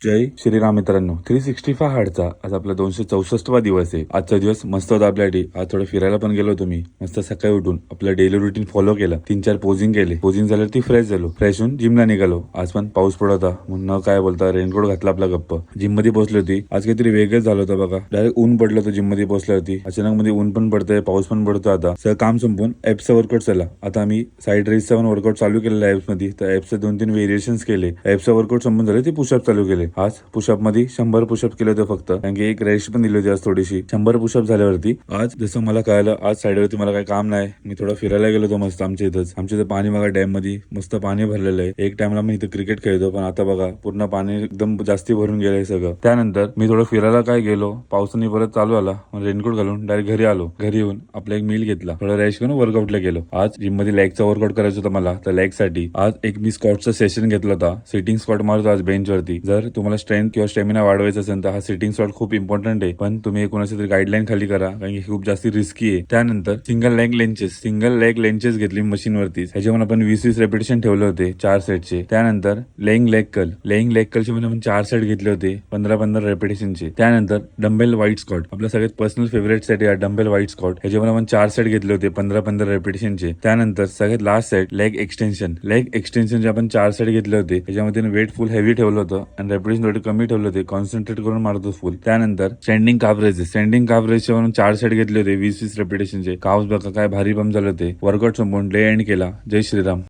जय श्रीराम मित्रांनो. 365 हार्डचा आज आपला 264वा दिवस आहे. आजचा दिवस मस्त होता आपल्यासाठी. आज थोडं फिरायला पण गेलो तुम्ही. मस्त सकाळी उठून आपलं डेली रुटीन फॉलो केलं. 3-4 पोजिंग केले. पोजिंग झाल्यावर ती फ्रेश झालो. फ्रेश होऊन जिमला निघालो. आज पण पाऊस पडत होता म्हणून काय बोलता रेनकोट घातला आपला गप्प. जिम मध्ये पोहोचली होती. आज काहीतरी वेगळंच झालं होतं बघा. डायरेक्ट ऊन पडलं होतं जिम मध्ये पोहोचल्यावरती. अचानक मध्ये ऊन पण पडतंय, पाऊस पण पडतो. आता सगळं काम संपून ऍप्सचा वर्कआउट झाला. आता आम्ही साईड रेसचा पण वर्कआउट चालू केलेला आहे ऍप्स मध्ये. तर ऍप्सचे 2-3 व्हेरिएशन्स केले. ऍप्सचा वर्कआउट संपून झाले ते पुशअप चालू केले. आज पुशअप मध्ये 100 पुशअप केले होते फक्त, कारण की एक रेस्ट पण दिली होती आज थोडीशी. 100 पुशअप झाल्यावरती आज जसं मला कळलं, आज साईडवरती मला काही काम नाही, मी थोडं फिरायला गेलो होतो मस्त आमच्या इथंच. आमच्या इथं पाणी बघा, डॅम मध्ये मस्त पाणी भरलेलं आहे. एक टाइमला मी इथं क्रिकेट खेळतो, पण आता बघा पूर्ण पाणी एकदम जास्ती भरून गेलंय सगळं. त्यानंतर मी थोडं फिरायला काय गेलो, पावसाने परत चालू आला, रेनकोट घालून डायरेक्ट घरी आलो. घरी येऊन आपला एक मील घेतला, थोडं रेस्ट करून वर्कआउटला गेलो. आज जिम मध्ये लेगचा वर्कआउट करायचं होतं मला, तर लेग साठी आज एक मी स्क्वॉटचा सेशन घेतला होता. सिटिंग स्क्वॉट मारतो आज बेंच वरती. जर तुम्हाला स्ट्रेंथ किंवा स्टॅमिना वाढवायचा असेल तर हा सिटिंग स्क्वॉट खूप इम्पॉर्टंट आहे, पण तुम्ही कोणाच्या तरी गाईडलाईन खाली करा, कारण की खूप जास्त रिस्की आहे. त्यानंतर सिंगल लेग लेंचेस घेतली मशीन वरती. ह्याच्यावर आपण 20-20 रेपिटेशन ठेवले होते 4 सेटचे. त्यानंतर लेग लेग कलचे मध्ये आपण 4 सेट घेतले होते 15-15 रेपिटेशनचे. त्यानंतर डंबेल वाईट स्क्वॉट, आपल्या सगळ्यात पर्सनल फेवरेट सेट आहे डंबेल वाईट स्क्वॉट. ह्याच्यावर आपण 4 सेट घेतले होते 15-15 रेपिटेशनचे. त्यानंतर सगळ्यात लास्ट सेट लेग एक्सटेन्शनचे आपण 4 सेट घेतले होते. ह्याच्यामध्ये वेट फुल हेवी ठेवलं होतं आणि रेपिटेशन थोडी कमी ठेवले होते, कॉन्सन्ट्रेट करून मारतो फुल. त्यानंतर स्टँडिंग काफ रेजचे म्हणून 4 सेट घेतले होते 20-20 रेपिटेशनचे. काफ बघा काय भारी बंप झाले होते. वर्कआउट संपवून डे एंड केला. जय श्रीराम.